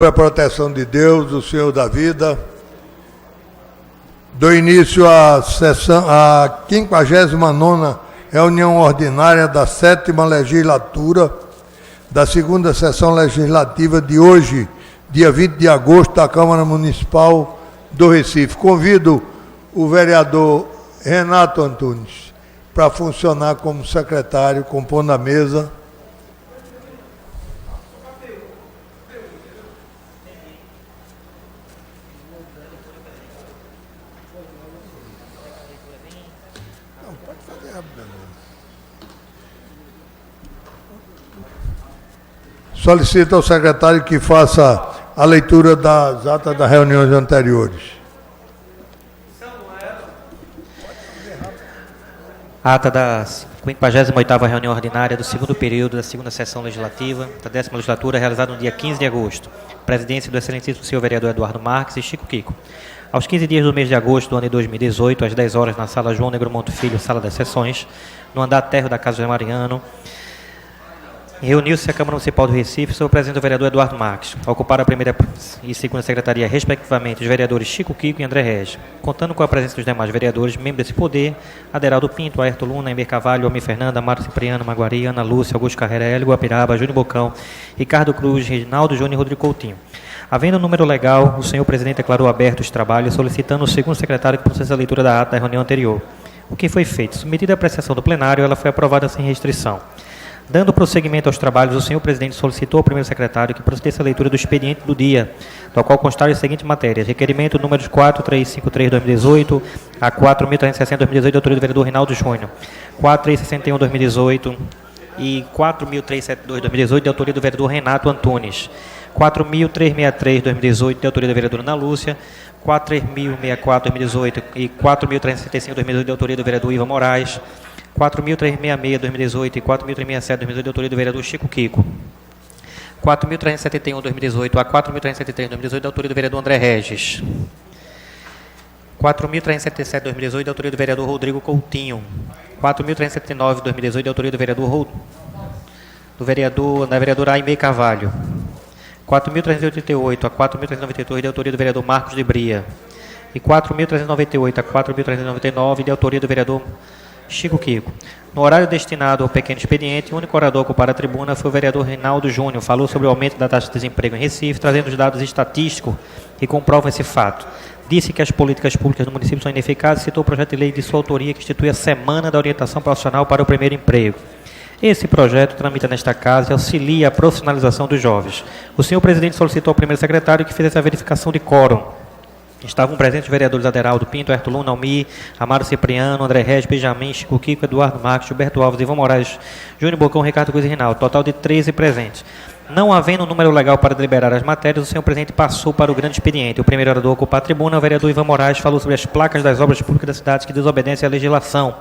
a proteção de Deus, do Senhor da vida, dou início à 59ª reunião ordinária da 7ª legislatura da 2ª sessão legislativa de hoje, dia 20 de agosto, da Câmara Municipal do Recife. Convido o vereador Renato Antunes para funcionar como secretário, compondo a mesa. Solicito ao secretário que faça a leitura das atas das reuniões anteriores. Ata da 58ª reunião ordinária do segundo período da 2ª sessão legislativa da 10ª legislatura, realizada no dia 15 de agosto. Presidência do excelentíssimo senhor vereador Eduardo Marques e Chico Kiko. Aos 15 dias do mês de agosto do ano de 2018, às 10 horas, na sala João Negromonte Filho, sala das sessões, no andar térreo da Casa de Mariano, reuniu-se a Câmara Municipal do Recife sob o presidente do vereador Eduardo Marques, a ocupar a primeira e segunda secretaria, respectivamente, os vereadores Chico Kiko e André Regis, contando com a presença dos demais vereadores, membros desse poder, Aderaldo Pinto, Ayrton Luna, Emir Carvalho, Almir Fernanda, Amaro Cipriano, Maguari, Ana Lúcia, Augusto Carreira, Hélio Guapiraba, Júnior Bocão, Ricardo Cruz, Reginaldo Júnior e Rodrigo Coutinho. Havendo o número legal, o senhor presidente declarou aberto os trabalhos, solicitando o segundo secretário que processe a leitura da ata da reunião anterior. O que foi feito? Submetida à apreciação do plenário, ela foi aprovada sem restrição. Dando prosseguimento aos trabalhos, o senhor presidente solicitou ao primeiro secretário que procedesse a leitura do expediente do dia, do qual constaram as seguintes matérias: requerimento números 4353/2018 a 4360/2018, de autoria do vereador Reinaldo Júnior, 4361/2018 e 4372/2018, de autoria do vereador Renato Antunes, 4363/2018, de autoria da vereadora Ana Lúcia, 4064/2018 e 4365/2018, de autoria do vereador Ivan Moraes, 4.366/2018 e 4.367/2018, de autoria do vereador Chico Kiko. 4.371/2018 a 4.373/2018, de autoria do vereador André Regis. 4.377/2018, de autoria do vereador Rodrigo Coutinho. 4.379/2018, de autoria do vereador da vereadora Aimee Carvalho. 4.388 a 4.392, de autoria do vereador Marcos de Bria. E 4.398 a 4.399, de autoria do vereador Chico Kiko. No horário destinado ao pequeno expediente, o único orador a ocupar a tribuna foi o vereador Reinaldo Júnior. Falou sobre o aumento da taxa de desemprego em Recife, trazendo os dados estatísticos que comprovam esse fato. Disse que as políticas públicas do município são ineficazes e citou o projeto de lei de sua autoria que institui a Semana da Orientação Profissional para o Primeiro Emprego. Esse projeto tramita nesta casa e auxilia a profissionalização dos jovens. O senhor presidente solicitou ao primeiro secretário que fizesse a verificação de quórum. Estavam presentes os vereadores Aderaldo Pinto, Ayrton Luna, Almir, Amaro Cipriano, André Regis, Benjamin, Chico Kiko, Eduardo Marques, Gilberto Alves, Ivan Moraes, Júnior Bocão, Ricardo Cruz e Reinaldo. Total de 13 presentes. Não havendo um número legal para deliberar as matérias, o senhor presidente passou para o grande expediente. O primeiro orador a ocupar a tribuna, o vereador Ivan Moraes, falou sobre as placas das obras públicas da cidade que desobedecem à legislação,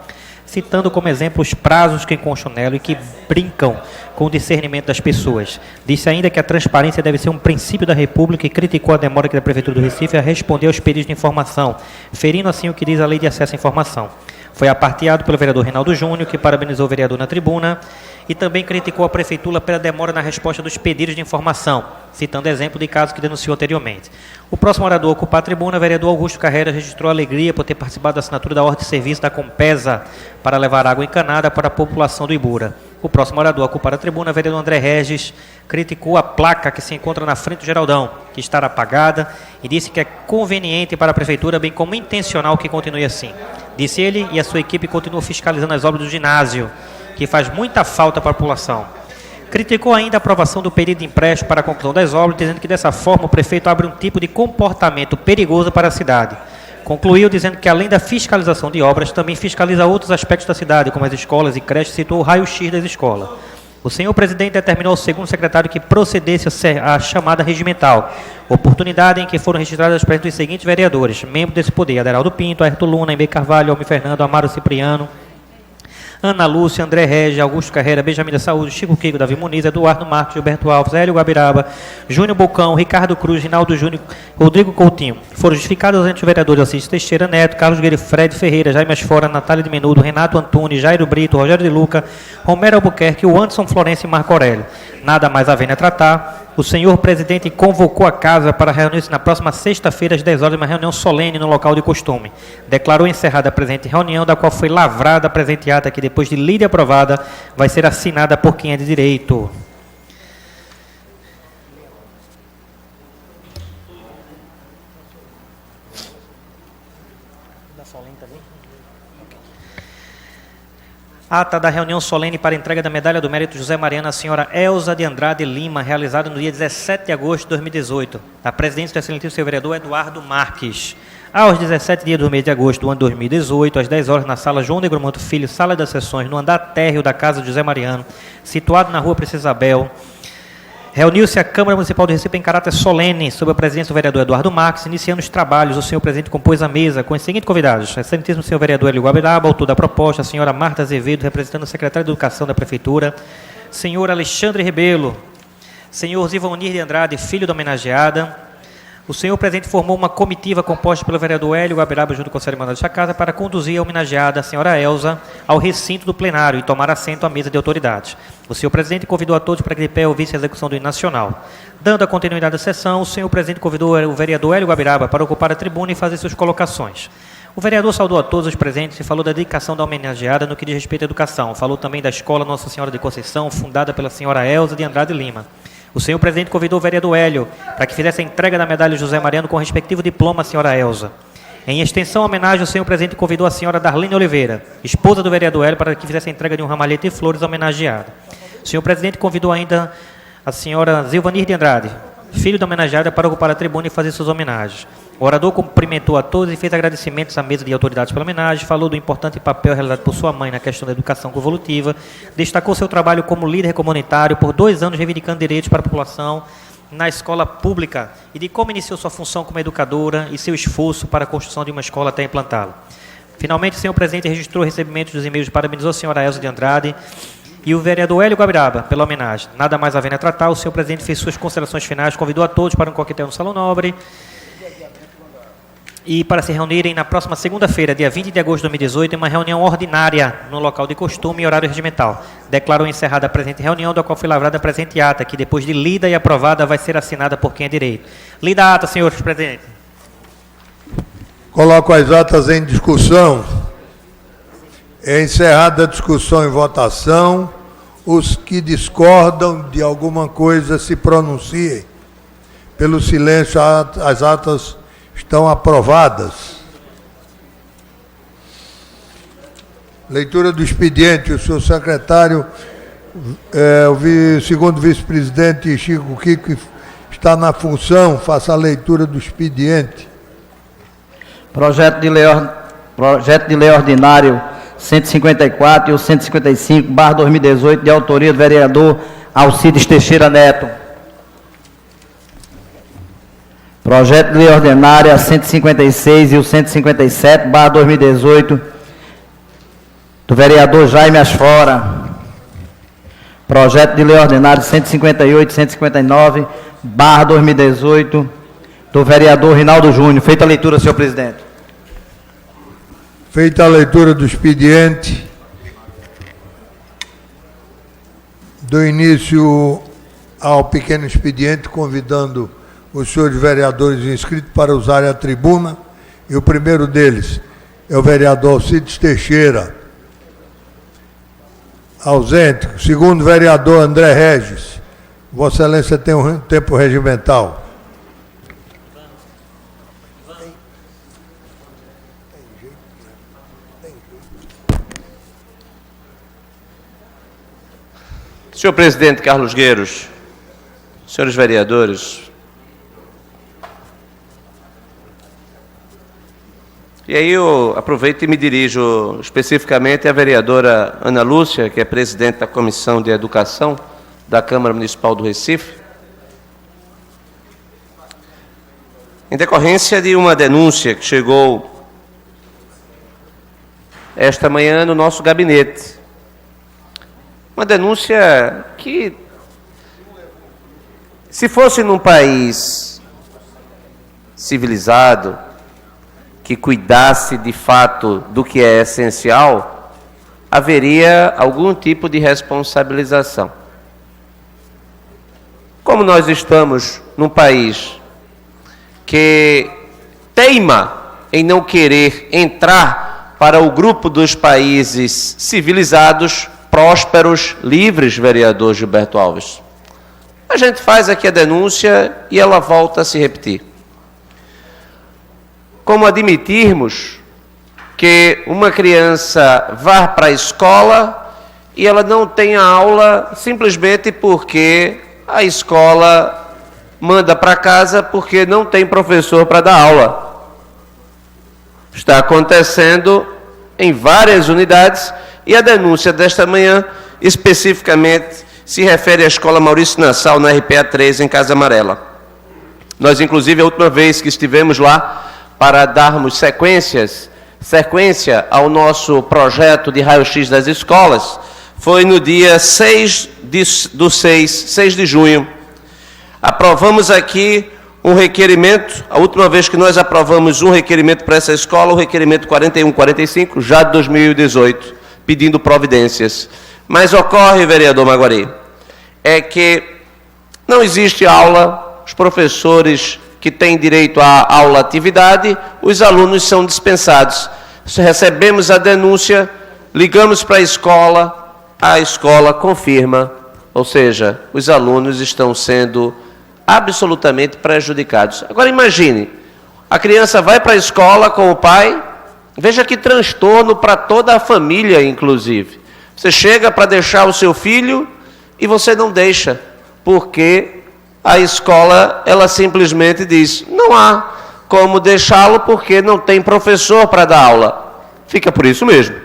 citando como exemplo os prazos que constam nela e que brincam com o discernimento das pessoas. Disse ainda que a transparência deve ser um princípio da República e criticou a demora da Prefeitura do Recife a responder aos pedidos de informação, ferindo assim o que diz a Lei de Acesso à Informação. Foi aparteado pelo vereador Reinaldo Júnior, que parabenizou o vereador na tribuna, e também criticou a Prefeitura pela demora na resposta dos pedidos de informação, citando exemplo de casos que denunciou anteriormente. O próximo orador a ocupar a tribuna, o vereador Augusto Carreira, registrou alegria por ter participado da assinatura da ordem de serviço da Compesa para levar água encanada para a população do Ibura. O próximo orador a ocupar a tribuna, o vereador André Regis, criticou a placa que se encontra na frente do Geraldão, que está apagada, e disse que é conveniente para a Prefeitura, bem como intencional que continue assim. Disse ele, e a sua equipe continuou fiscalizando as obras do ginásio, que faz muita falta para a população. Criticou ainda a aprovação do pedido de empréstimo para a conclusão das obras, dizendo que dessa forma o prefeito abre um tipo de comportamento perigoso para a cidade. Concluiu dizendo que, além da fiscalização de obras, também fiscaliza outros aspectos da cidade, como as escolas e creches, citou o raio-x das escolas. O senhor presidente determinou ao segundo secretário que procedesse à chamada regimental, oportunidade em que foram registradas as presenças dos seguintes vereadores, membros desse poder: Aderaldo Pinto, Ayrton Luna, Emir Carvalho, Almir Fernando, Amaro Cipriano, Ana Lúcia, André Regis, Augusto Carreira, Benjamin da Saúde, Chico Kiko, Davi Muniz, Eduardo Marques, Gilberto Alves, Hélio Guabiraba, Júnior Bocão, Ricardo Cruz, Rinaldo Júnior, Rodrigo Coutinho. Foram justificados os vereadores Assis Teixeira Neto, Carlos Guerreiro, Fred Ferreira, Jaime Asfora, Natália de Menudo, Renato Antunes, Jairo Brito, Rogério de Luca, Romero Albuquerque, o Anderson Florencio e Marco Aurélio. Nada mais havendo a tratar, O senhor presidente convocou a casa para reunir-se na próxima sexta-feira, às 10 horas, uma reunião solene no local de costume. Declarou encerrada a presente reunião, da qual foi lavrada a presente ata, que depois de lida e aprovada, vai ser assinada por quem é de direito. Ata da reunião solene para entrega da Medalha do Mérito José Mariano à senhora Elza de Andrade Lima, realizada no dia 17 de agosto de 2018, da presidência do excelentíssimo senhor vereador Eduardo Marques. Aos 17 dias do mês de agosto do ano 2018, às 10 horas, na sala João de Gromonto Filho, sala das sessões, no andar térreo da casa de José Mariano, situado na rua Princesa Isabel, reuniu-se a Câmara Municipal do Recife em caráter solene, sob a presidência do vereador Eduardo Marques, iniciando os trabalhos. O senhor presidente compôs a mesa com os seguintes convidados: excelentíssimo senhor vereador Hélio Guabiraba, autor da proposta; a senhora Marta Azevedo, representando o secretário de Educação da Prefeitura; senhor Alexandre Rebelo; senhor Zivonir de Andrade, filho da homenageada. O senhor presidente formou uma comitiva composta pelo vereador Hélio Guabiraba, junto com o cerimonial desta casa, para conduzir a homenageada, a senhora Elza, ao recinto do plenário e tomar assento à mesa de autoridades. O senhor presidente convidou a todos para que de pé ouvisse a execução do hino nacional. Dando a continuidade à sessão, o senhor presidente convidou o vereador Hélio Guabiraba para ocupar a tribuna e fazer suas colocações. O vereador saudou a todos os presentes e falou da dedicação da homenageada no que diz respeito à educação. Falou também da escola Nossa Senhora de Conceição, fundada pela senhora Elza de Andrade Lima. O senhor presidente convidou o vereador Hélio para que fizesse a entrega da medalha José Mariano com o respectivo diploma à senhora Elza. Em extensão à homenagem, o senhor presidente convidou a senhora Darlene Oliveira, esposa do vereador Hélio, para que fizesse a entrega de um ramalhete de flores à homenageada. O senhor presidente convidou ainda a senhora Zilvanir de Andrade, filho da homenageada, para ocupar a tribuna e fazer suas homenagens. O orador cumprimentou a todos e fez agradecimentos à mesa de autoridades pela homenagem, falou do importante papel realizado por sua mãe na questão da educação convolutiva, destacou seu trabalho como líder comunitário por 2 anos reivindicando direitos para a população na escola pública e de como iniciou sua função como educadora e seu esforço para a construção de uma escola até implantá-la. Finalmente, o senhor presidente registrou o recebimento dos e-mails de parabenizou a senhora Elza de Andrade e o vereador Hélio Guabiraba pela homenagem. Nada mais havendo a tratar, o senhor presidente fez suas considerações finais, convidou a todos para um coquetel no Salão Nobre e para se reunirem na próxima segunda-feira, dia 20 de agosto de 2018, em uma reunião ordinária no local de costume e horário regimental. Declarou encerrada a presente reunião, da qual foi lavrada a presente ata, que depois de lida e aprovada vai ser assinada por quem é direito. Lida a ata, senhores presidentes. Coloco as atas em discussão. É encerrada a discussão e votação. Os que discordam de alguma coisa se pronunciem. Pelo silêncio, as atas estão aprovadas. Leitura do expediente. O senhor secretário, o segundo vice-presidente Chico Kiko, está na função. Faça a leitura do expediente. Projeto de lei ordinário 154 e o 155/2018, de autoria do vereador Alcides Teixeira Neto. Projeto de lei ordinária 156 e o 157/2018, do vereador Jaime Asfora. Projeto de lei ordinário 158 e 159/2018, do vereador Rinaldo Júnior. Feita a leitura, senhor presidente. Feita a leitura do expediente, do início ao pequeno expediente, convidando os senhores vereadores inscritos para usarem a tribuna, e o primeiro deles é o vereador Alcides Teixeira, ausente. O segundo vereador, André Regis. Vossa Excelência tem um tempo regimental. Senhor presidente Carlos Gueiros, senhores vereadores, e aí eu aproveito e me dirijo especificamente à vereadora Ana Lúcia, que é presidente da Comissão de Educação da Câmara Municipal do Recife, em decorrência de uma denúncia que chegou esta manhã no nosso gabinete. Uma denúncia que, se fosse num país civilizado, que cuidasse de fato do que é essencial, haveria algum tipo de responsabilização. como nós estamos num país que teima em não querer entrar para o grupo dos países civilizados, prósperos, livres, vereador Gilberto Alves. A gente faz aqui a denúncia e ela volta a se repetir. Como admitirmos que uma criança vá para a escola e ela não tenha aula simplesmente porque a escola manda para casa porque não tem professor para dar aula? Está acontecendo em várias unidades e a denúncia desta manhã especificamente se refere à Escola Maurício Nassau, na RPA 3, em Casa Amarela. Nós, inclusive, a última vez que estivemos lá para darmos sequência ao nosso projeto de raio-x das escolas, foi no dia 6 de junho. Aprovamos aqui um requerimento, a última vez que nós aprovamos um requerimento para essa escola, o requerimento 4145, já de 2018, pedindo providências. Mas ocorre, vereador Maguari, é que não existe aula, os professores que têm direito à aula atividade, os alunos são dispensados. Recebemos a denúncia, ligamos para a escola confirma, ou seja, os alunos estão sendo absolutamente prejudicados. Agora imagine, a criança vai para a escola com o pai, veja que transtorno para toda a família, inclusive. Você chega para deixar o seu filho e você não deixa, porque a escola, ela simplesmente diz, não há como deixá-lo porque não tem professor para dar aula. Fica por isso mesmo.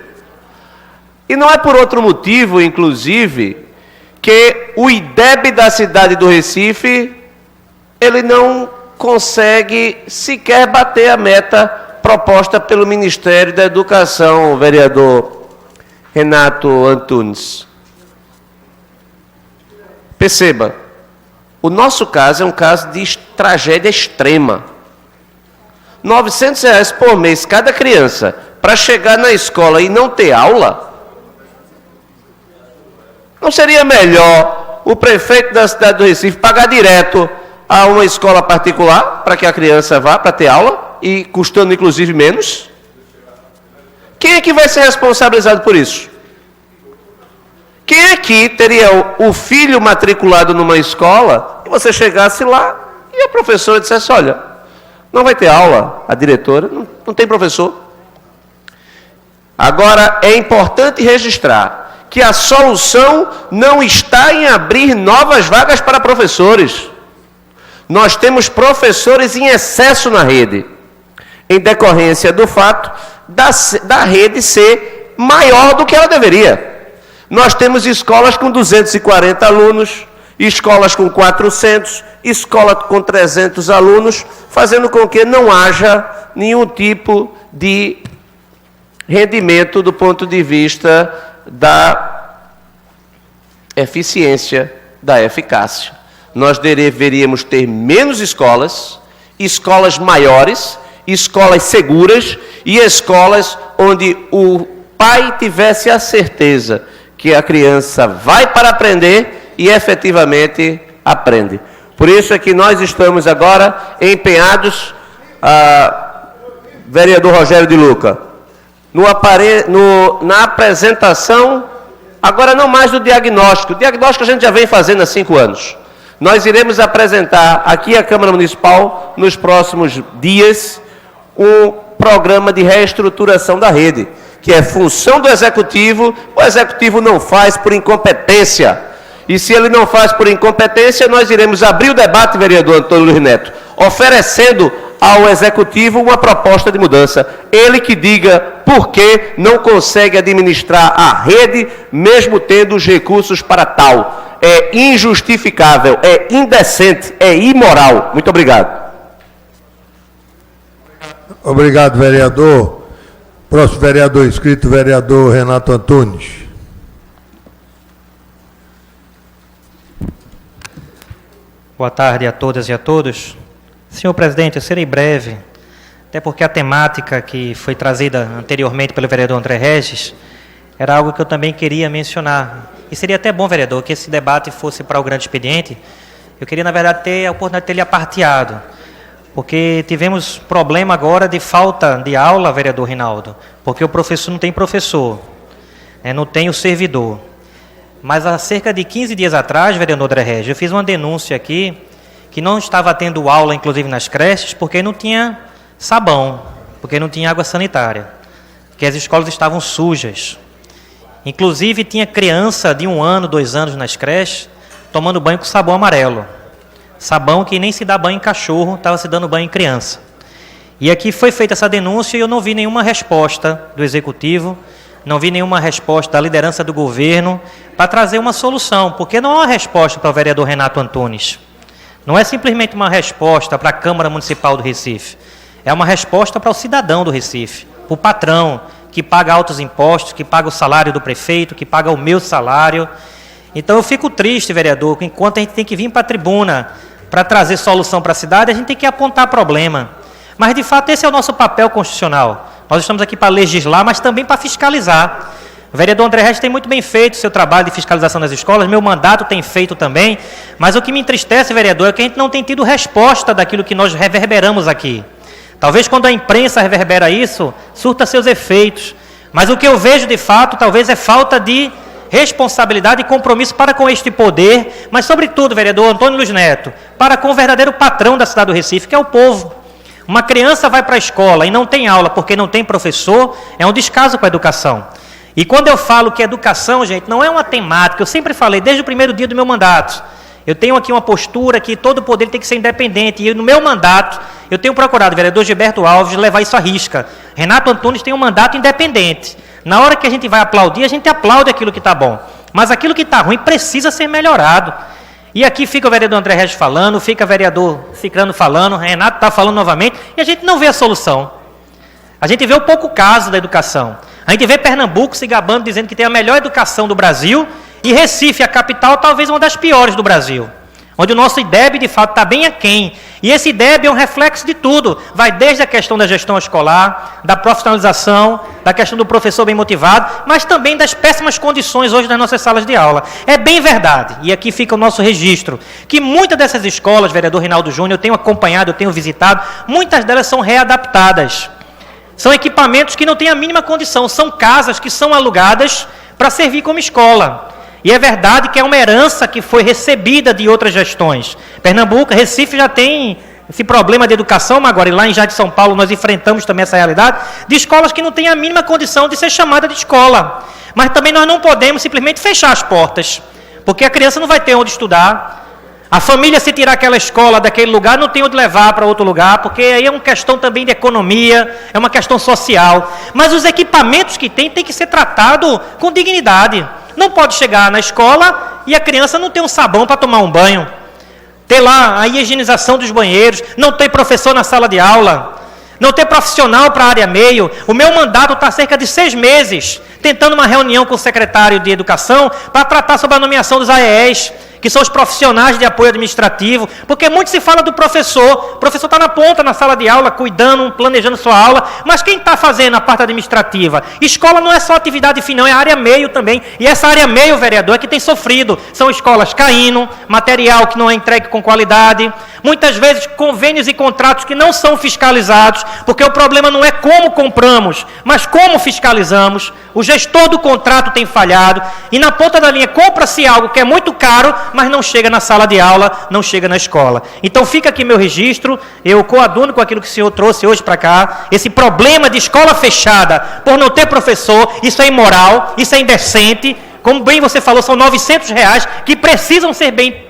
E não é por outro motivo, inclusive, que o IDEB da cidade do Recife, ele não consegue sequer bater a meta proposta pelo Ministério da Educação, vereador Renato Antunes. Perceba, o nosso caso é um caso de tragédia extrema. R$ 900 por mês cada criança para chegar na escola e não ter aula? Não seria melhor o prefeito da cidade do Recife pagar direto a uma escola particular para que a criança vá para ter aula e custando inclusive menos? Quem é que vai ser responsabilizado por isso? Quem aqui teria o filho matriculado numa escola e você chegasse lá e a professora dissesse, olha, não vai ter aula, a diretora, não tem professor. Agora, é importante registrar que a solução não está em abrir novas vagas para professores. Nós temos professores em excesso na rede, em decorrência do fato da rede ser maior do que ela deveria. Nós temos escolas com 240 alunos, escolas com 400, escola com 300 alunos, fazendo com que não haja nenhum tipo de rendimento do ponto de vista da eficiência, da eficácia. Nós deveríamos ter menos escolas, escolas maiores, escolas seguras e escolas onde o pai tivesse a certeza que a criança vai para aprender e efetivamente aprende. Por isso é que nós estamos agora empenhados, vereador Rogério de Luca, na apresentação, agora não mais do diagnóstico. O diagnóstico a gente já vem fazendo há 5 anos. Nós iremos apresentar aqui à Câmara Municipal, nos próximos dias, um programa de reestruturação da rede, que é função do Executivo. O Executivo não faz por incompetência. E se ele não faz por incompetência, nós iremos abrir o debate, vereador Antônio Luiz Neto, oferecendo ao Executivo uma proposta de mudança. Ele que diga por que não consegue administrar a rede, mesmo tendo os recursos para tal. É injustificável, é indecente, é imoral. Muito obrigado. Obrigado, vereador. Próximo vereador inscrito, vereador Renato Antunes. Boa tarde a todas e a todos. Senhor presidente, eu serei breve, até porque a temática que foi trazida anteriormente pelo vereador André Regis era algo que eu também queria mencionar. E seria até bom, vereador, que esse debate fosse para o grande expediente. Eu queria, na verdade, ter a oportunidade de ter lhe aparteado, porque tivemos problema agora de falta de aula, vereador Rinaldo, porque o professor não tem professor, não tem o servidor. Mas há cerca de 15 dias atrás, vereador André Regis, eu fiz uma denúncia aqui, que não estava tendo aula, inclusive nas creches, porque não tinha sabão, porque não tinha água sanitária, que as escolas estavam sujas. Inclusive, tinha criança de 1 ano, 2 anos nas creches, tomando banho com sabão amarelo. Sabão que nem se dá banho em cachorro, estava se dando banho em criança. E aqui foi feita essa denúncia e eu não vi nenhuma resposta do Executivo, não vi nenhuma resposta da liderança do governo para trazer uma solução, porque não é uma resposta para o vereador Renato Antunes. Não é simplesmente uma resposta para a Câmara Municipal do Recife. É uma resposta para o cidadão do Recife, para o patrão, que paga altos impostos, que paga o salário do prefeito, que paga o meu salário. Então eu fico triste, vereador, que enquanto a gente tem que vir para a tribuna para trazer solução para a cidade, a gente tem que apontar problema. Mas, de fato, esse é o nosso papel constitucional. Nós estamos aqui para legislar, mas também para fiscalizar. O vereador André Regis tem muito bem feito o seu trabalho de fiscalização das escolas, meu mandato tem feito também, mas o que me entristece, vereador, é que a gente não tem tido resposta daquilo que nós reverberamos aqui. Talvez quando a imprensa reverbera isso, surta seus efeitos. Mas o que eu vejo, de fato, talvez é falta de responsabilidade e compromisso para com este poder, mas, sobretudo, vereador Antônio Luiz Neto, para com o verdadeiro patrão da cidade do Recife, que é o povo. Uma criança vai para a escola e não tem aula porque não tem professor, é um descaso com a educação. E quando eu falo que educação, gente, não é uma temática, eu sempre falei, desde o primeiro dia do meu mandato, eu tenho aqui uma postura que todo o poder tem que ser independente, e no meu mandato, eu tenho procurado, vereador Gilberto Alves, levar isso à risca. Renato Antunes tem um mandato independente. Na hora que a gente vai aplaudir, a gente aplaude aquilo que está bom. Mas aquilo que está ruim precisa ser melhorado. E aqui fica o vereador André Regis falando, fica o vereador Cicrano falando, Renato está falando novamente, e a gente não vê a solução. A gente vê o pouco caso da educação. A gente vê Pernambuco se gabando, dizendo que tem a melhor educação do Brasil, e Recife, a capital, talvez uma das piores do Brasil, onde o nosso IDEB, de fato, está bem aquém. E esse IDEB é um reflexo de tudo. Vai desde a questão da gestão escolar, da profissionalização, da questão do professor bem motivado, mas também das péssimas condições hoje nas nossas salas de aula. É bem verdade, e aqui fica o nosso registro, que muitas dessas escolas, vereador Rinaldo Júnior, eu tenho acompanhado, eu tenho visitado, muitas delas são readaptadas. São equipamentos que não têm a mínima condição, são casas que são alugadas para servir como escola. E é verdade que é uma herança que foi recebida de outras gestões. Pernambuco, Recife já tem esse problema de educação, mas agora, e lá em Jardim de São Paulo, nós enfrentamos também essa realidade, de escolas que não têm a mínima condição de ser chamada de escola. Mas também nós não podemos simplesmente fechar as portas, porque a criança não vai ter onde estudar. A família, se tirar aquela escola daquele lugar, não tem onde levar para outro lugar, porque aí é uma questão também de economia, é uma questão social. Mas os equipamentos que tem que ser tratados com dignidade. Não pode chegar na escola e a criança não ter um sabão para tomar um banho. Ter lá a higienização dos banheiros, não ter professor na sala de aula, não ter profissional para a área meio. O meu mandato está há cerca de 6 meses, tentando uma reunião com o secretário de Educação para tratar sobre a nomeação dos AES, que são os profissionais de apoio administrativo, porque muito se fala do professor. O professor está na ponta, na sala de aula, cuidando, planejando sua aula, mas quem está fazendo a parte administrativa? Escola não é só atividade fim, não, é a área meio também, e essa área meio, vereador, é que tem sofrido. São escolas caindo, material que não é entregue com qualidade, muitas vezes convênios e contratos que não são fiscalizados, porque o problema não é como compramos, mas como fiscalizamos. O gestor do contrato tem falhado, e na ponta da linha compra-se algo que é muito caro, mas não chega na sala de aula, não chega na escola. Então fica aqui meu registro, eu coaduno com aquilo que o senhor trouxe hoje para cá, esse problema de escola fechada por não ter professor, isso é imoral, isso é indecente. Como bem você falou, são R$900 que precisam ser bem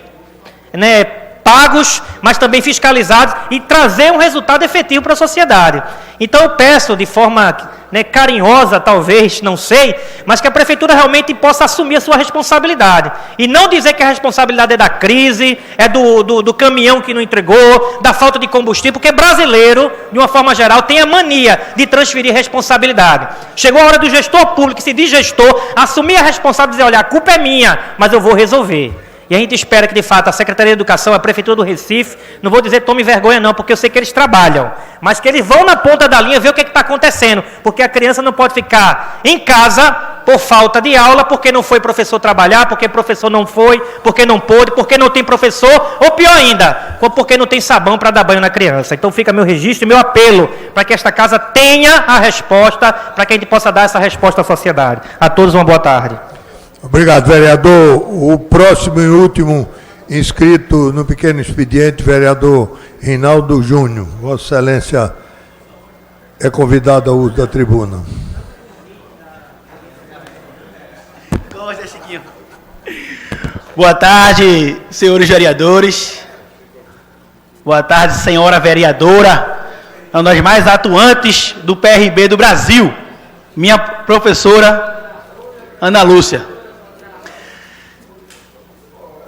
pagos, mas também fiscalizados e trazer um resultado efetivo para a sociedade. Então eu peço de forma carinhosa, talvez, não sei, mas que a prefeitura realmente possa assumir a sua responsabilidade. E não dizer que a responsabilidade é da crise, é do caminhão que não entregou, da falta de combustível, porque brasileiro, de uma forma geral, tem a mania de transferir responsabilidade. Chegou a hora do gestor público, que se diz gestor, assumir a responsabilidade e dizer, olha, a culpa é minha, mas eu vou resolver. E a gente espera que, de fato, a Secretaria de Educação, a Prefeitura do Recife, não vou dizer tome vergonha não, porque eu sei que eles trabalham, mas que eles vão na ponta da linha ver o que está acontecendo, porque a criança não pode ficar em casa por falta de aula, porque não foi professor trabalhar, porque professor não foi, porque não pôde, porque não tem professor, ou pior ainda, porque não tem sabão para dar banho na criança. Então fica meu registro e meu apelo para que esta casa tenha a resposta, para que a gente possa dar essa resposta à sociedade. A todos uma boa tarde. Obrigado, vereador. O próximo e último inscrito no pequeno expediente, vereador Reinaldo Júnior. Vossa Excelência é convidado ao uso da tribuna. Boa tarde, senhores vereadores. Boa tarde, senhora vereadora, uma das mais atuantes do PRB do Brasil, minha professora Ana Lúcia.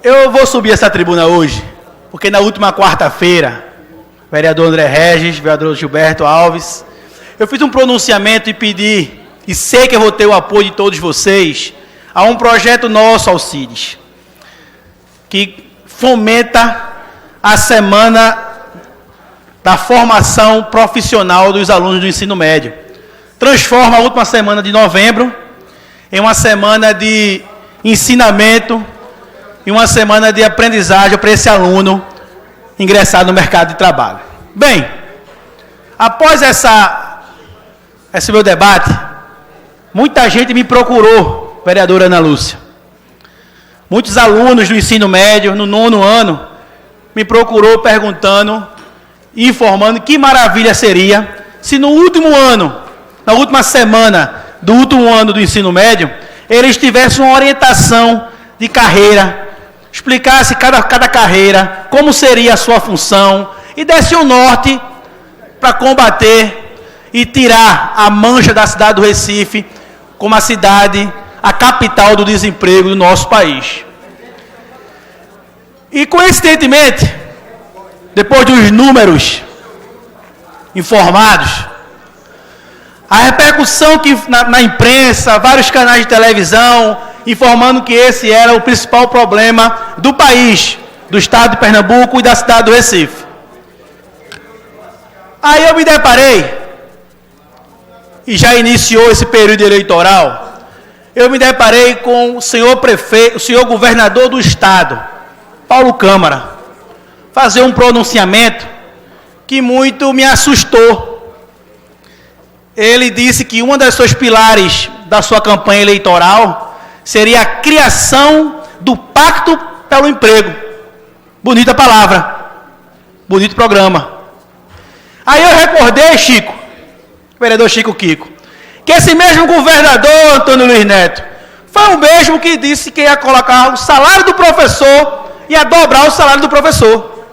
Eu vou subir essa tribuna hoje, porque na última quarta-feira, vereador André Regis, vereador Gilberto Alves, eu fiz um pronunciamento e pedi, e sei que eu vou ter o apoio de todos vocês, a um projeto nosso, Alcides, que fomenta a semana da formação profissional dos alunos do ensino médio. Transforma a última semana de novembro em uma semana de ensinamento e uma semana de aprendizagem para esse aluno ingressar no mercado de trabalho. Bem, após esse meu debate, muita gente me procurou, vereadora Ana Lúcia. Muitos alunos do ensino médio, no 9º ano, me procurou perguntando, informando que maravilha seria se no último ano, na última semana do último ano do ensino médio, eles tivessem uma orientação de carreira, explicasse cada carreira, como seria a sua função, e desse um norte para combater e tirar a mancha da cidade do Recife como a cidade, a capital do desemprego do nosso país. E coincidentemente, depois dos números informados, a repercussão que na imprensa, vários canais de televisão, informando que esse era o principal problema do país, do estado de Pernambuco e da cidade do Recife. Aí eu me deparei, e já iniciou esse período eleitoral, eu me deparei com o senhor prefeito, o senhor governador do estado, Paulo Câmara, fazer um pronunciamento que muito me assustou. Ele disse que uma das suas pilares da sua campanha eleitoral seria a criação do Pacto pelo Emprego. Bonita palavra, bonito programa. Aí eu recordei, Chico, vereador Chico Kiko, que esse mesmo governador, Antônio Luiz Neto, foi o mesmo que disse que ia colocar o salário do professor, ia dobrar o salário do professor.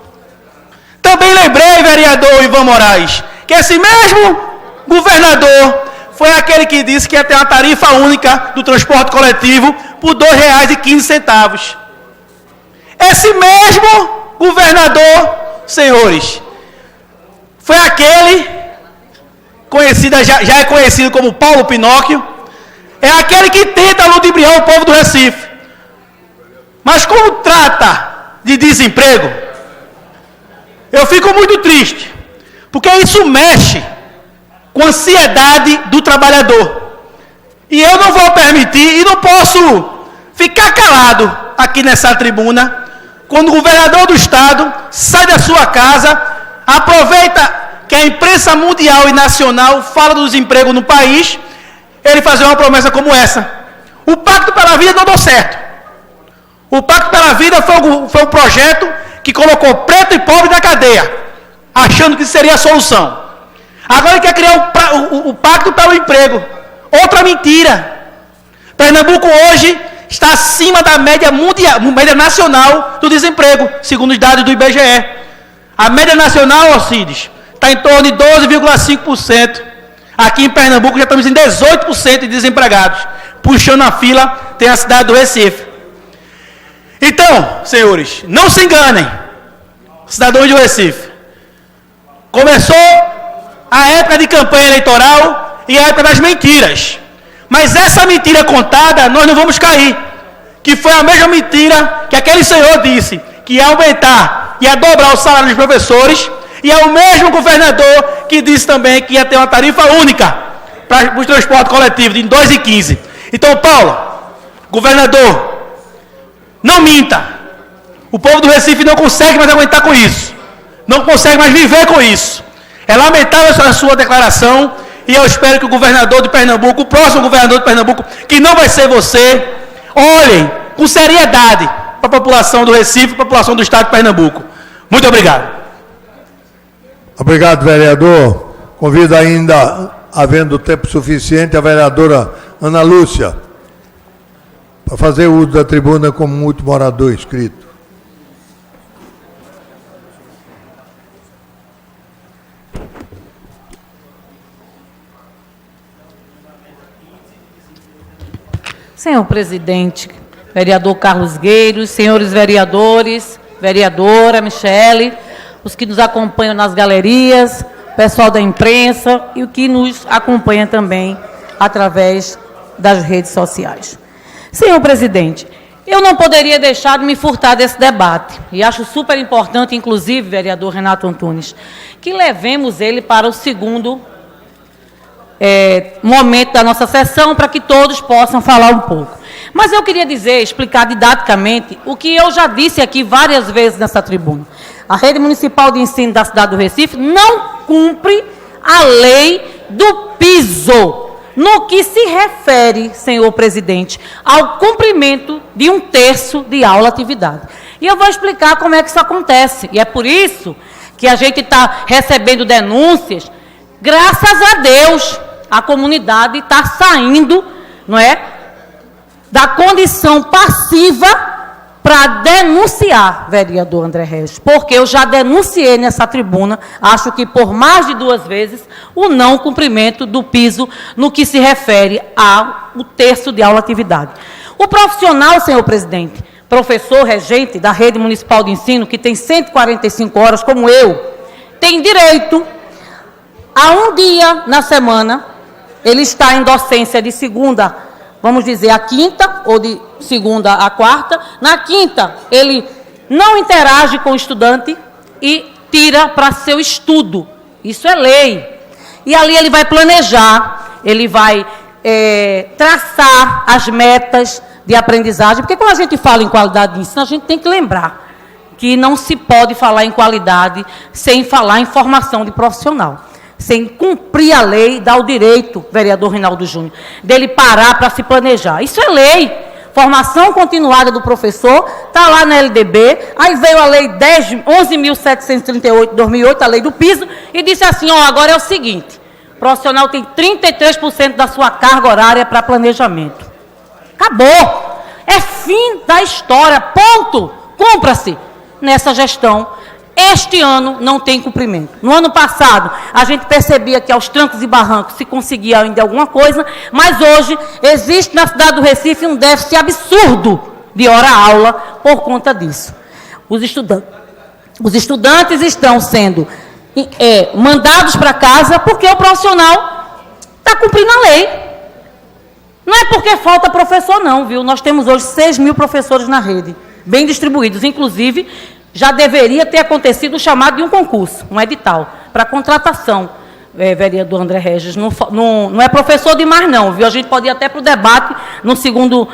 Também lembrei, vereador Ivan Moraes, que esse mesmo governador foi aquele que disse que ia ter uma tarifa única do transporte coletivo por R$ 2,15. Esse mesmo governador, senhores, foi aquele, já é conhecido como Paulo Pinóquio, é aquele que tenta ludibriar o povo do Recife. Mas como trata de desemprego, eu fico muito triste, porque isso mexe com a ansiedade do trabalhador. E eu não vou permitir, e não posso ficar calado aqui nessa tribuna, quando o governador do estado sai da sua casa, aproveita que a imprensa mundial e nacional fala do desemprego no país, ele fazer uma promessa como essa. O Pacto pela Vida não deu certo. O Pacto pela Vida foi um projeto que colocou preto e pobre na cadeia, achando que seria a solução. Agora ele quer criar o Pacto pelo Emprego. Outra mentira. Pernambuco hoje está acima da média mundial, média nacional do desemprego, segundo os dados do IBGE. A média nacional, Alcides, está em torno de 12,5%. Aqui em Pernambuco já estamos em 18% de desempregados. Puxando a fila, tem a cidade do Recife. Então, senhores, não se enganem, cidadãos do Recife. Começou a época de campanha eleitoral e a época das mentiras. Mas essa mentira contada, nós não vamos cair. Que foi a mesma mentira que aquele senhor disse, que ia aumentar, ia dobrar o salário dos professores, e é o mesmo governador que disse também que ia ter uma tarifa única para o transporte coletivo de R$ 2,15. Então, Paulo, governador, não minta. O povo do Recife não consegue mais aguentar com isso. Não consegue mais viver com isso. É lamentável a sua declaração e eu espero que o governador de Pernambuco, o próximo governador de Pernambuco, que não vai ser você, olhem com seriedade para a população do Recife, para a população do estado de Pernambuco. Muito obrigado. Obrigado, vereador. Convido ainda, havendo tempo suficiente, a vereadora Ana Lúcia para fazer uso da tribuna como último orador inscrito. Senhor presidente, vereador Carlos Gueiros, senhores vereadores, vereadora Michele, os que nos acompanham nas galerias, pessoal da imprensa e o que nos acompanha também através das redes sociais. Senhor presidente, eu não poderia deixar de me furtar desse debate e acho super importante, inclusive, vereador Renato Antunes, que levemos ele para o segundo momento da nossa sessão para que todos possam falar um pouco. Mas eu queria explicar didaticamente o que eu já disse aqui várias vezes nessa tribuna. A Rede Municipal de Ensino da cidade do Recife não cumpre a lei do piso, no que se refere, senhor presidente, ao cumprimento de 1/3 de aula-atividade. E eu vou explicar como é que isso acontece. E é por isso que a gente está recebendo denúncias. Graças a Deus, a comunidade está saindo, não é, da condição passiva para denunciar, vereador André Regis, porque eu já denunciei nessa tribuna, acho que por mais de 2 vezes, o não cumprimento do piso no que se refere ao 1/3 de aula-atividade. O profissional, senhor presidente, professor regente da Rede Municipal de Ensino, que tem 145 horas, como eu, tem direito a um dia na semana. Ele está em docência de segunda, vamos dizer, a quinta, ou de segunda a quarta. Na quinta, ele não interage com o estudante e tira para seu estudo. Isso é lei. E ali ele vai planejar, ele vai traçar as metas de aprendizagem, porque quando a gente fala em qualidade de ensino, a gente tem que lembrar que não se pode falar em qualidade sem falar em formação de profissional. Sem cumprir a lei, dá o direito, vereador Reinaldo Júnior, dele parar para se planejar. Isso é lei. Formação continuada do professor, está lá na LDB, aí veio a lei 11.738 de 2008, a lei do piso, e disse assim, ó, agora é o seguinte, o profissional tem 33% da sua carga horária para planejamento. Acabou. É fim da história, ponto. Cumpra-se nessa gestão. Este ano não tem cumprimento. No ano passado, a gente percebia que aos trancos e barrancos se conseguia ainda alguma coisa, mas hoje existe na cidade do Recife um déficit absurdo de hora-aula por conta disso. Os estudantes estão sendo mandados para casa porque o profissional está cumprindo a lei. Não é porque falta professor não, viu? Nós temos hoje 6.000 professores na rede, bem distribuídos, inclusive já deveria ter acontecido o chamado de um concurso, um edital, para contratação, vereador André Regis. Não é professor demais, não, viu? A gente pode ir até para o debate no segundo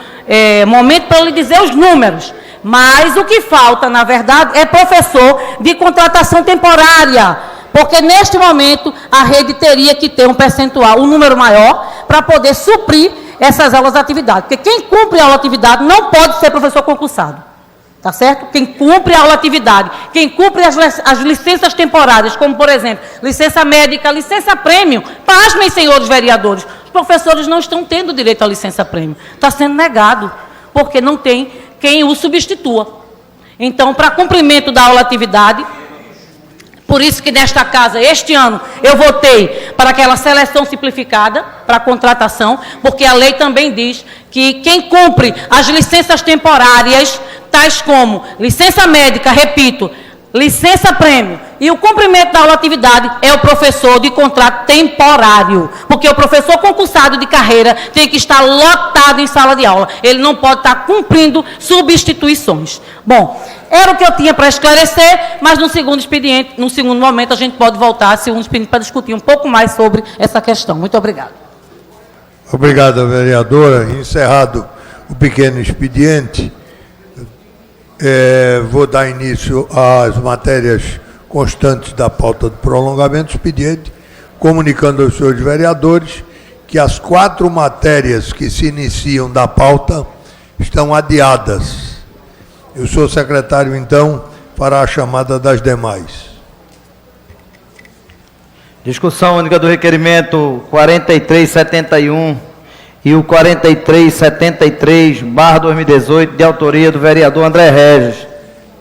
momento para lhe dizer os números. Mas o que falta, na verdade, é professor de contratação temporária, porque neste momento a rede teria que ter um percentual, um número maior, para poder suprir essas aulas de atividade. Porque quem cumpre a aula de atividade não pode ser professor concursado. Tá certo? Quem cumpre a aula-atividade, quem cumpre as licenças temporárias, como, por exemplo, licença médica, licença prêmio, pasmem, senhores vereadores, os professores não estão tendo direito à licença prêmio. Está sendo negado, porque não tem quem o substitua. Então, para cumprimento da aula-atividade, por isso que nesta casa, este ano, eu votei para aquela seleção simplificada para contratação, porque a lei também diz que quem cumpre as licenças temporárias, tais como licença médica, repito, licença prêmio e o cumprimento da aula-atividade é o professor de contrato temporário, porque o professor concursado de carreira tem que estar lotado em sala de aula, ele não pode estar cumprindo substituições. Bom, era o que eu tinha para esclarecer, mas no segundo expediente, no segundo momento, a gente pode voltar ao segundo expediente para discutir um pouco mais sobre essa questão. Muito obrigado. Obrigado, vereadora. Encerrado o pequeno expediente, vou dar início às matérias constantes da pauta do prolongamento do expediente, comunicando aos senhores vereadores que as 4 matérias que se iniciam da pauta estão adiadas. E o senhor secretário, então, fará a chamada das demais. Discussão única do requerimento 4371 e o 4373/2018, de autoria do vereador André Regis.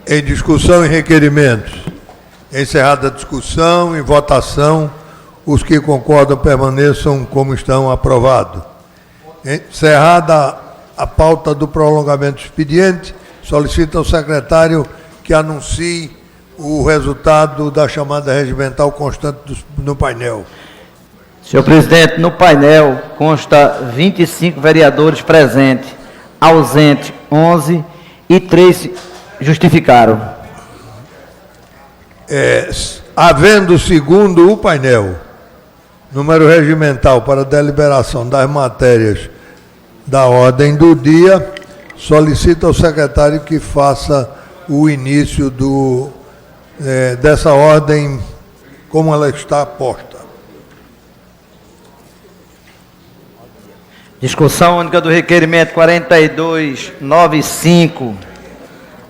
Em discussão e requerimentos. Encerrada a discussão e votação, os que concordam permaneçam como estão. Aprovado. Encerrada a pauta do prolongamento do expediente, solicito ao secretário que anuncie o resultado da chamada regimental constante no painel. Senhor presidente, no painel consta 25 vereadores presentes, ausentes 11 e 3 justificaram. Havendo, segundo o painel, número regimental para deliberação das matérias da ordem do dia, solicito ao secretário que faça o início dessa ordem como ela está posta. Discussão única do requerimento 4295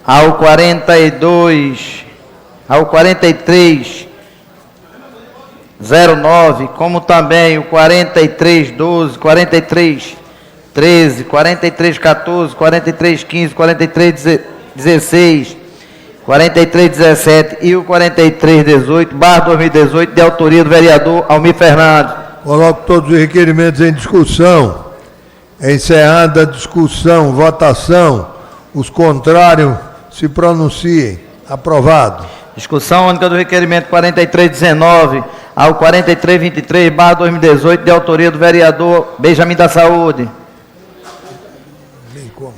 ao 4309, como também o 4312, 4313, 4314, 4315, 4316, 4317 e o 4318/2018, de autoria do vereador Almir Fernandes. Coloco todos os requerimentos em discussão. Encerrada a discussão, votação, os contrários se pronunciem. Aprovado. Discussão única do requerimento 4319 ao 4323/2018, de autoria do vereador Benjamin da Saúde. Nem como.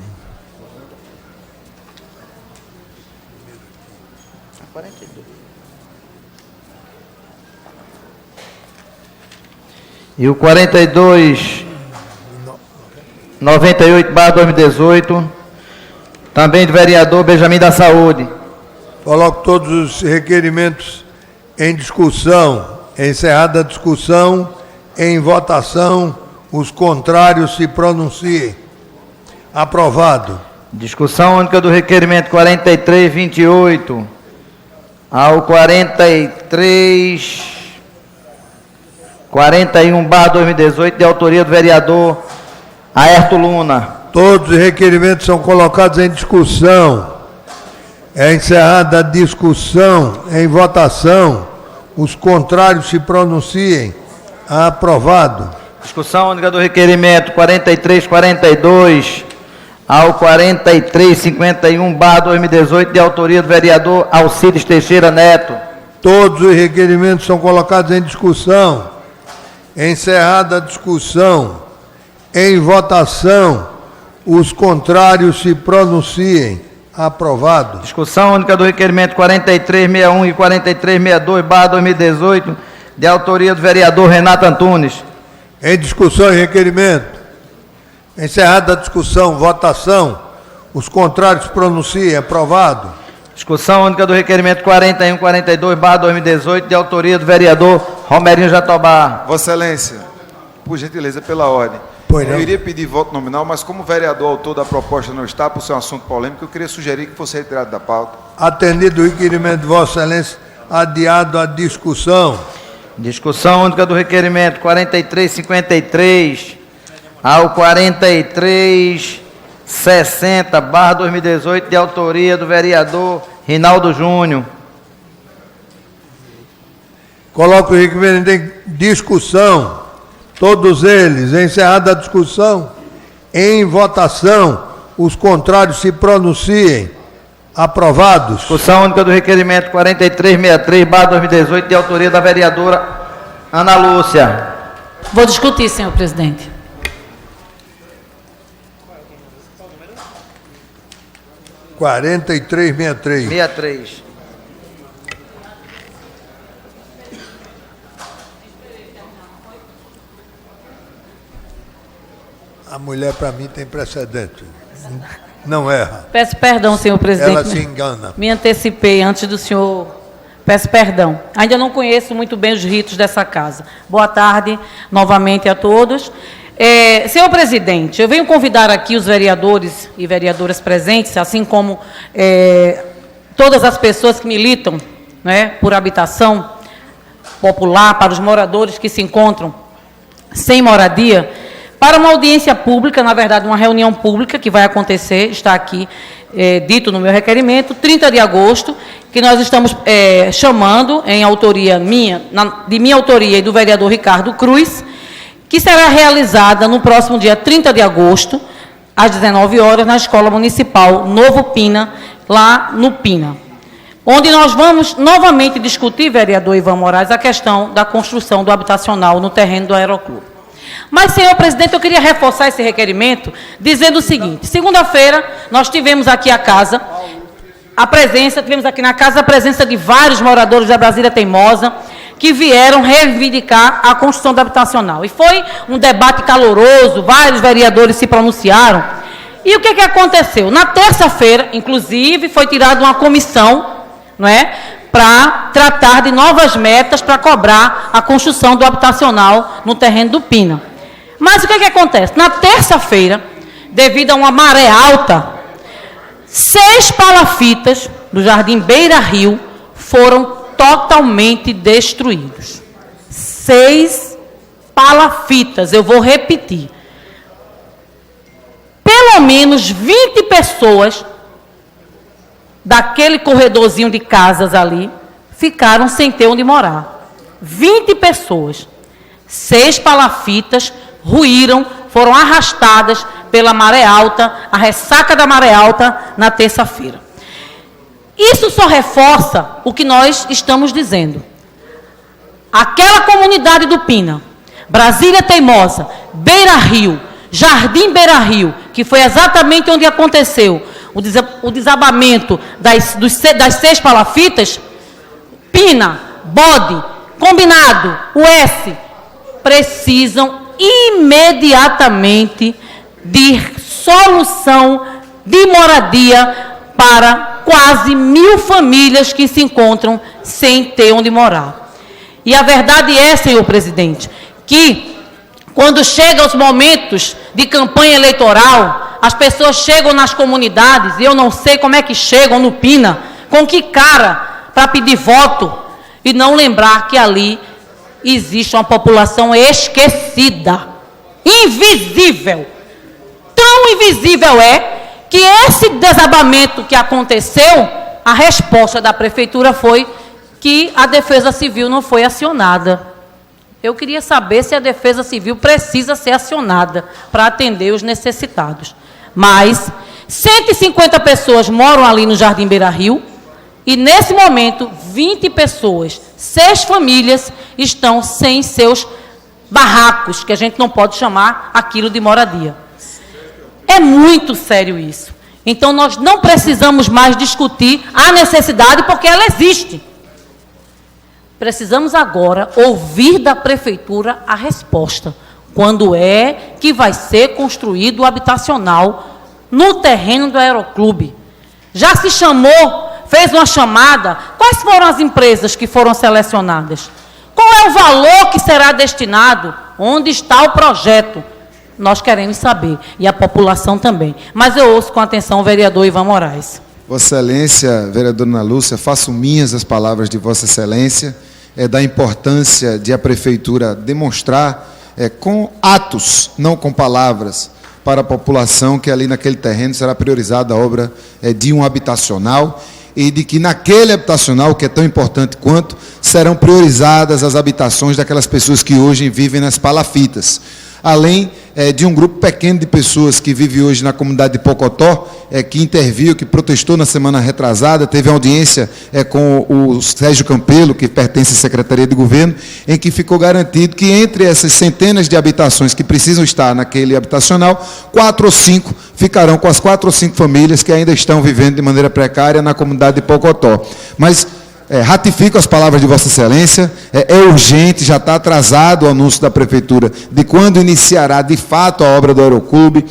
E o 4298/2018, também do vereador Benjamin da Saúde. Coloco todos os requerimentos em discussão. Encerrada a discussão, em votação, os contrários se pronunciem. Aprovado. Discussão única do requerimento 4328 ao 4341/2018, de autoria do vereador Aerto Luna. Todos os requerimentos são colocados em discussão. É encerrada a discussão, em votação, os contrários se pronunciem. Aprovado. Discussão única do requerimento 4342 ao 4351/2018, de autoria do vereador Alcides Teixeira Neto. Todos os requerimentos são colocados em discussão. Encerrada a discussão, em votação, os contrários se pronunciem. Aprovado. Discussão única do requerimento 4361 e 4362/2018, de autoria do vereador Renato Antunes. Em discussão e requerimento. Encerrada a discussão, votação, os contrários se pronunciem. Aprovado. Discussão única do requerimento 4142/2018, de autoria do vereador Romerinho Jatobá. Vossa Excelência, por gentileza, pela ordem. Pois não. Eu iria pedir voto nominal, mas como o vereador autor da proposta não está, por ser um assunto polêmico, eu queria sugerir que fosse retirado da pauta. Atendido o requerimento de Vossa Excelência, adiado a discussão. Discussão única do requerimento 4353 ao 4360/2018, de autoria do vereador Rinaldo Júnior. Coloco o requerimento em discussão. Todos eles. Encerrada a discussão, em votação, os contrários se pronunciem. Aprovados. Discussão única do requerimento 4363/2018, de autoria da vereadora Ana Lúcia. Vou discutir, senhor presidente. R$ 4363. 63. A mulher, para mim, tem precedente. Não erra. Peço perdão, senhor presidente. Ela se engana. Me antecipei antes do senhor. Peço perdão. Ainda não conheço muito bem os ritos dessa casa. Boa tarde novamente a todos. Senhor presidente, eu venho convidar aqui os vereadores e vereadoras presentes, assim como todas as pessoas que militam, né, por habitação popular, para os moradores que se encontram sem moradia, para uma audiência pública, na verdade, uma reunião pública que vai acontecer, está aqui dito no meu requerimento, 30 de agosto, que nós estamos chamando, em autoria minha, de minha autoria e do vereador Ricardo Cruz, que será realizada no próximo dia 30 de agosto, às 19 horas, na Escola Municipal Novo Pina, lá no Pina, onde nós vamos novamente discutir, vereador Ivan Moraes, a questão da construção do habitacional no terreno do Aeroclube. Mas, senhor presidente, eu queria reforçar esse requerimento dizendo o seguinte: segunda-feira nós tivemos aqui tivemos aqui na casa a presença de vários moradores da Brasília Teimosa que vieram reivindicar a construção do habitacional. E foi um debate caloroso, vários vereadores se pronunciaram. E o que aconteceu? Na terça-feira, inclusive, foi tirada uma comissão, não é, para tratar de novas metas para cobrar a construção do habitacional no terreno do Pina. Mas o que acontece? Na terça-feira, devido a uma maré alta, 6 palafitas do Jardim Beira Rio foram totalmente destruídos. 6 palafitas, eu vou repetir. Pelo menos 20 pessoas daquele corredorzinho de casas ali ficaram sem ter onde morar. 20 pessoas. 6 palafitas ruíram, foram arrastadas pela maré alta, a ressaca da maré alta na terça-feira. Isso só reforça o que nós estamos dizendo. Aquela comunidade do Pina, Brasília Teimosa, Beira Rio, Jardim Beira Rio, que foi exatamente onde aconteceu o desabamento das 6 palafitas, Pina, Bode, Combinado, US, precisam imediatamente de solução de moradia para quase 1.000 famílias que se encontram sem ter onde morar. E a verdade é, senhor presidente, que quando chegam os momentos de campanha eleitoral, as pessoas chegam nas comunidades, e eu não sei como é que chegam no Pina, com que cara para pedir voto, e não lembrar que ali existe uma população esquecida, invisível. Tão invisível é que esse desabamento que aconteceu, a resposta da prefeitura foi que a Defesa Civil não foi acionada. Eu queria saber se a Defesa Civil precisa ser acionada para atender os necessitados. Mas 150 pessoas moram ali no Jardim Beira Rio e, nesse momento, 20 pessoas, 6 famílias, estão sem seus barracos, que a gente não pode chamar aquilo de moradia. É muito sério isso. Então, nós não precisamos mais discutir a necessidade, porque ela existe. Precisamos agora ouvir da prefeitura a resposta. Quando é que vai ser construído o habitacional no terreno do Aeroclube? Já se chamou, fez uma chamada. Quais foram as empresas que foram selecionadas? Qual é o valor que será destinado? Onde está o projeto? Nós queremos saber, e a população também. Mas eu ouço com atenção o vereador Ivan Moraes. Vossa Excelência, vereadora Ana Lúcia, faço minhas as palavras de Vossa Excelência, da importância de a Prefeitura demonstrar com atos, não com palavras, para a população que ali naquele terreno será priorizada a obra de um habitacional, e de que naquele habitacional, que é tão importante quanto, serão priorizadas as habitações daquelas pessoas que hoje vivem nas palafitas. Além de um grupo pequeno de pessoas que vive hoje na comunidade de Pocotó, que interviu, que protestou na semana retrasada, teve audiência com o Sérgio Campelo, que pertence à Secretaria de Governo, em que ficou garantido que entre essas centenas de habitações que precisam estar naquele habitacional, 4 ou 5 ficarão com as 4 ou 5 famílias que ainda estão vivendo de maneira precária na comunidade de Pocotó. Mas ratifico as palavras de Vossa Excelência, é urgente, já está atrasado o anúncio da Prefeitura de quando iniciará de fato a obra do Aeroclube,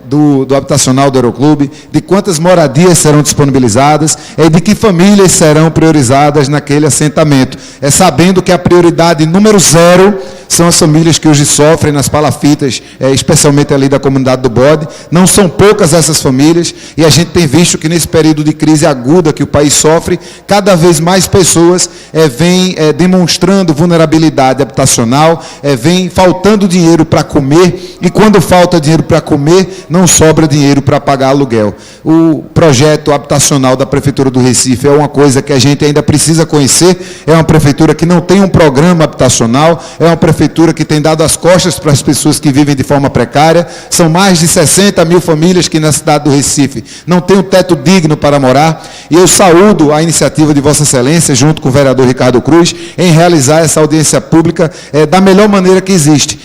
do habitacional do Aeroclube, de quantas moradias serão disponibilizadas, de que famílias serão priorizadas naquele assentamento. Sabendo que a prioridade número 0 são as famílias que hoje sofrem nas palafitas, especialmente ali da comunidade do Bode. Não são poucas essas famílias, e a gente tem visto que nesse período de crise aguda que o país sofre, cada vez mais pessoas vêm demonstrando vulnerabilidade habitacional, vêm faltando dinheiro para comer, e quando falta dinheiro para comer, não sobra dinheiro para pagar aluguel. O projeto habitacional da Prefeitura do Recife é uma coisa que a gente ainda precisa conhecer, é uma prefeitura que não tem um programa habitacional, é uma prefeitura que tem dado as costas para as pessoas que vivem de forma precária. São mais de 60 mil famílias que na cidade do Recife não têm um teto digno para morar, e eu saúdo a iniciativa de Vossa Excelência, junto com o vereador Ricardo Cruz, em realizar essa audiência pública da melhor maneira que existe,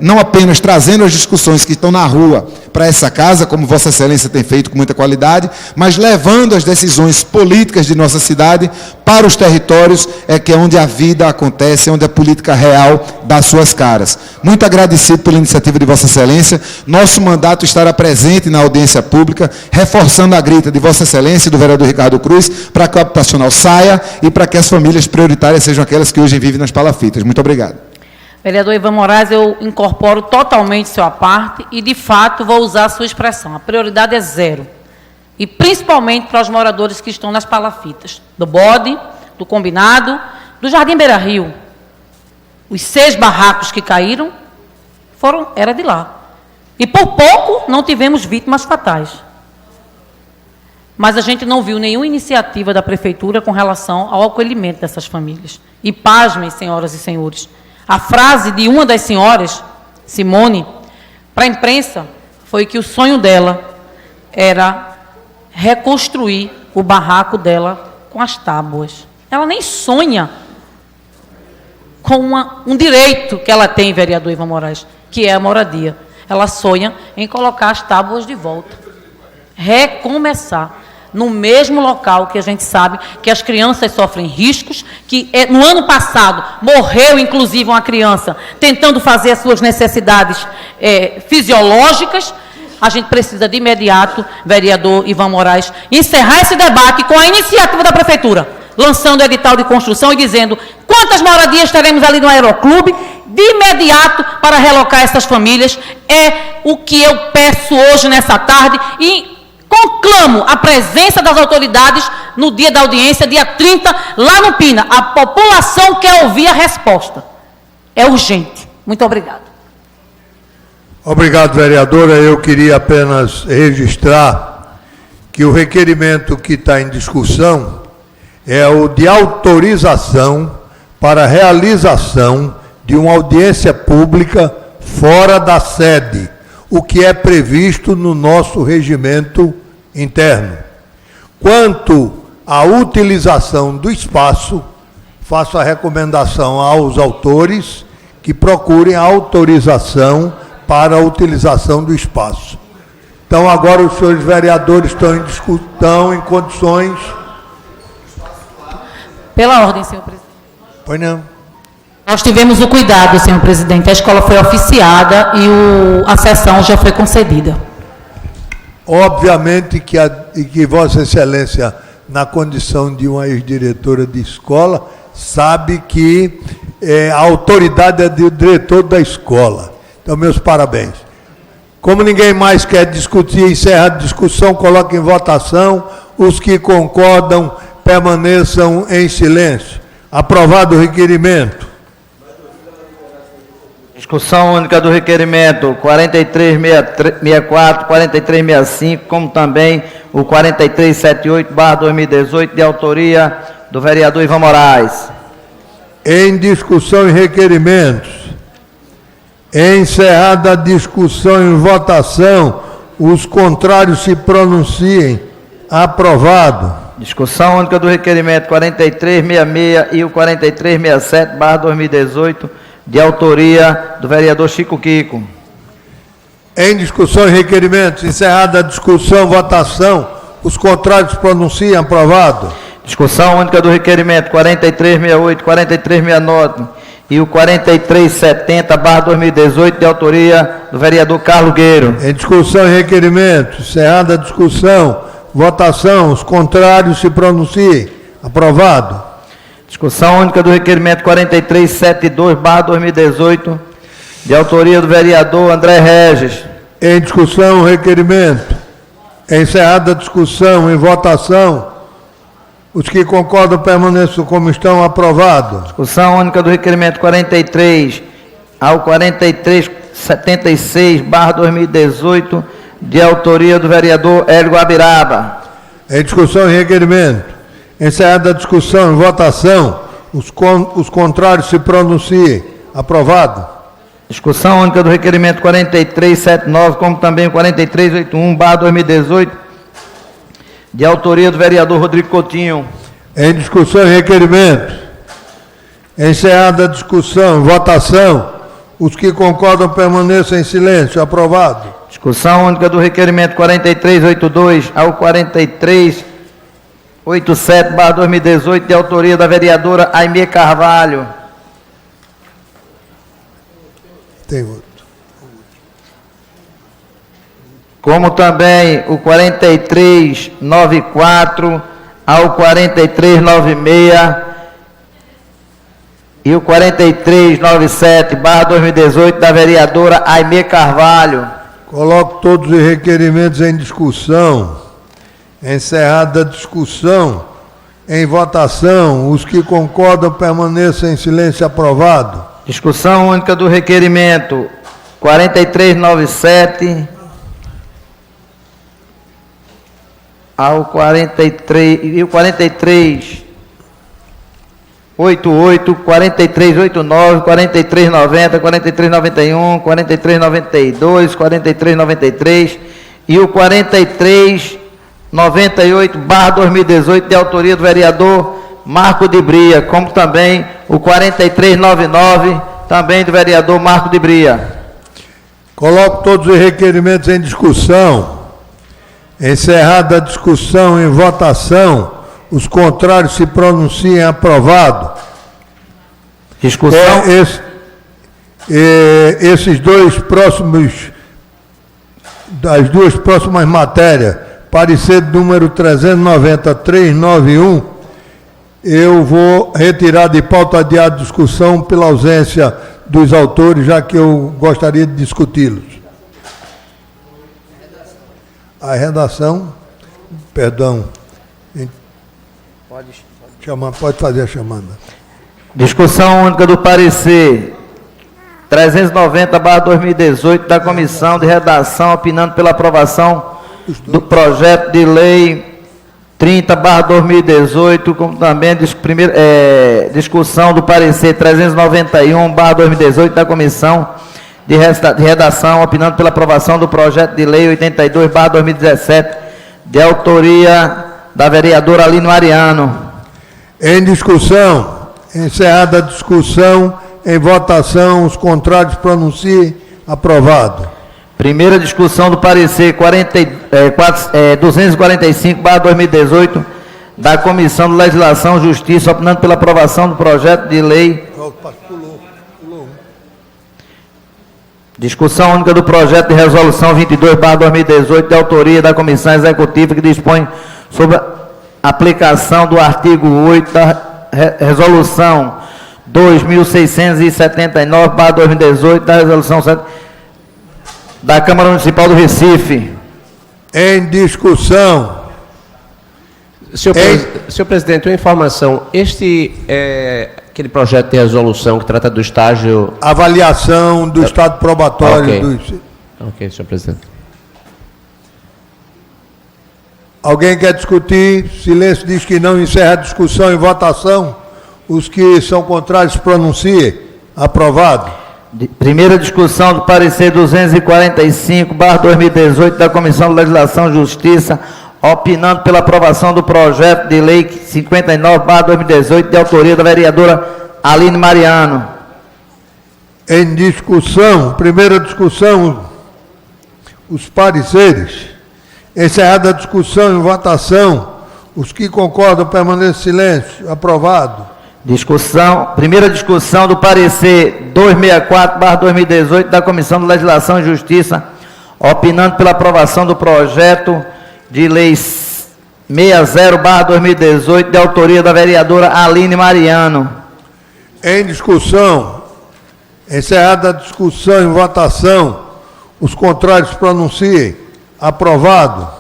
não apenas trazendo as discussões que estão na rua para essa casa, como Vossa Excelência tem feito com muita qualidade, mas levando as decisões políticas de nossa cidade para os territórios, que é onde a vida acontece, onde a política real dá suas caras. Muito agradecido pela iniciativa de Vossa Excelência. Nosso mandato estará presente na audiência pública, reforçando a grita de Vossa Excelência e do vereador Ricardo Cruz, para que o habitacional saia e para que as famílias prioritárias sejam aquelas que hoje vivem nas palafitas. Muito obrigado. Vereador Ivan Moraes, eu incorporo totalmente sua parte e, de fato, vou usar a sua expressão. A prioridade é 0. E, principalmente, para os moradores que estão nas palafitas, do Bode, do Combinado, do Jardim Beira Rio. Os 6 barracos que caíram era de lá. E, por pouco, não tivemos vítimas fatais. Mas a gente não viu nenhuma iniciativa da Prefeitura com relação ao acolhimento dessas famílias. E, pasmem, senhoras e senhores, a frase de uma das senhoras, Simone, para a imprensa, foi que o sonho dela era reconstruir o barraco dela com as tábuas. Ela nem sonha com um direito que ela tem, vereador Ivan Moraes, que é a moradia. Ela sonha em colocar as tábuas de volta. Recomeçar. No mesmo local que a gente sabe que as crianças sofrem riscos, que no ano passado morreu, inclusive, uma criança tentando fazer as suas necessidades fisiológicas. A gente precisa de imediato, vereador Ivan Moraes, encerrar esse debate com a iniciativa da Prefeitura, lançando o edital de construção e dizendo quantas moradias teremos ali no Aeroclube, de imediato, para relocar essas famílias. É o que eu peço hoje, nessa tarde, e conclamo a presença das autoridades no dia da audiência, dia 30, lá no Pina. A população quer ouvir a resposta. É urgente. Muito obrigado. Obrigado, vereadora. Eu queria apenas registrar que o requerimento que está em discussão é o de autorização para a realização de uma audiência pública fora da sede, o que é previsto no nosso regimento interno. Quanto à utilização do espaço, faço a recomendação aos autores que procurem a autorização para a utilização do espaço. Então, agora os senhores vereadores estão em condições... Pela ordem, senhor presidente. Pois não. Nós tivemos o cuidado, senhor presidente. A escola foi oficiada e a sessão já foi concedida. Obviamente que Vossa Excelência, na condição de uma ex-diretora de escola, sabe que a autoridade é do diretor da escola. Então, meus parabéns. Como ninguém mais quer discutir, encerra a discussão, coloca em votação. Os que concordam permaneçam em silêncio. Aprovado o requerimento. Discussão única do requerimento 4364, 4365, como também o 4378/2018, de autoria do vereador Ivan Moraes. Em discussão e requerimentos. Encerrada a discussão e votação, os contrários se pronunciem. Aprovado. Discussão única do requerimento 4366 e o 4367/2018, de autoria do vereador Chico Kiko. Em discussão e requerimentos, encerrada a discussão, votação, os contrários se pronunciam. Aprovado. Discussão única do requerimento 4368, 4369 e o 4370/2018, de autoria do vereador Carlos Gueiro. Em discussão e requerimento, encerrada a discussão, votação, os contrários se pronunciem. Aprovado. Discussão única do requerimento 4372/2018, de autoria do vereador André Regis. Em discussão, requerimento. Encerrada a discussão, em votação, os que concordam permaneçam como estão. Aprovado. Discussão única do requerimento 43 ao 4376/2018, de autoria do vereador Hélio Guabiraba. Em discussão e requerimento. Encerrada a discussão, em votação, os contrários se pronunciem. Aprovado. Discussão única do requerimento 4379, como também o 4381/2018, de autoria do vereador Rodrigo Coutinho. Em discussão e requerimento. Encerrada a discussão, votação, os que concordam permaneçam em silêncio. Aprovado. Discussão única do requerimento 4382 ao 4387/2018, de autoria da vereadora Aimee Carvalho. Tem outro. Como também o 4394 ao 4396 e o 4397/2018, da vereadora Aimee Carvalho. Coloco todos os requerimentos em discussão. Encerrada a discussão, em votação, os que concordam permaneçam em silêncio. Aprovado. Discussão única do requerimento 4397 ao 43 e o 4388, 4389, 4390, 4391, 4392, 4393 e o 4398/2018, de autoria do vereador Marco de Bria, como também o 4399, também do vereador Marco de Bria. Coloco todos os requerimentos em discussão. Encerrada a discussão, em votação, os contrários se pronunciem. Aprovado. Discussão. Esses dois próximos, das duas próximas matérias, parecer número 390-391, eu vou retirar de pauta de discussão pela ausência dos autores, já que eu gostaria de discuti-los. A redação, perdão, pode fazer a chamada. Discussão única do parecer 390/2018, da Comissão de Redação, opinando pela aprovação do projeto de lei 30/2018, como também discussão do parecer 391/2018, da Comissão de Redação, opinando pela aprovação do projeto de lei 82/2017, de autoria da vereadora Aline Mariano. Em discussão, encerrada a discussão, em votação, os contrários pronunciem. Aprovado. Primeira discussão do parecer 245/2018, da Comissão de Legislação e Justiça, opinando pela aprovação do projeto de lei. Discussão única do projeto de resolução 22/2018, de autoria da Comissão Executiva, que dispõe sobre a aplicação do artigo 8 da resolução 2679/2018, da resolução 7 da Câmara Municipal do Recife. Em discussão. Senhor presidente, uma informação. Este é aquele projeto de resolução que trata do estágio... Avaliação do estado probatório. Ok, senhor presidente. Alguém quer discutir? Silêncio diz que não. Encerra a discussão em votação. Os que são contrários pronunciem. Aprovado. Primeira discussão do parecer 245/2018, da Comissão de Legislação e Justiça, opinando pela aprovação do projeto de lei 59/2018, de autoria da vereadora Aline Mariano. Em discussão, primeira discussão, os pareceres. Encerrada a discussão em votação, Os que concordam, permaneçam em silêncio. Aprovado. Primeira discussão do parecer 264/2018 da Comissão de Legislação e Justiça, opinando pela aprovação do projeto de lei 60/2018, de autoria da vereadora Aline Mariano. Em discussão, encerrada a discussão em votação, os contrários pronunciem. Aprovado.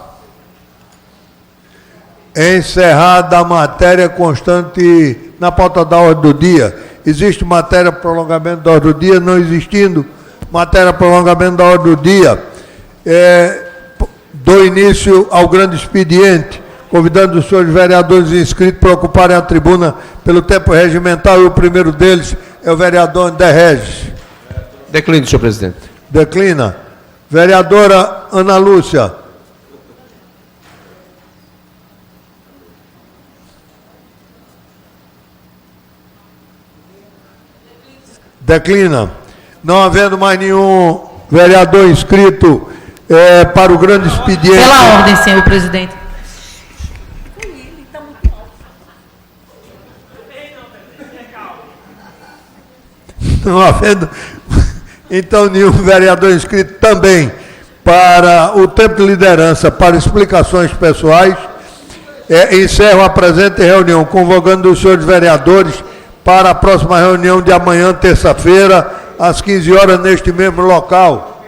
Encerrada a matéria constante na pauta da ordem do dia. Existe matéria prolongamento da ordem do dia? Não existindo matéria prolongamento da ordem do dia, dou início ao grande expediente, convidando os senhores vereadores inscritos para ocuparem a tribuna pelo tempo regimental, e o primeiro deles é o vereador André Regis. Declino, senhor presidente. Declina. Vereadora Ana Lúcia. Declina. Não havendo mais nenhum vereador inscrito para o grande expediente. Pela ordem, senhor presidente. Não havendo, então, nenhum vereador inscrito também para o tempo de liderança para explicações pessoais, encerro a presente reunião, convocando os senhores vereadores para a próxima reunião de amanhã, terça-feira, às 15 horas, neste mesmo local.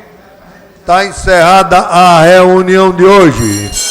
Está encerrada a reunião de hoje.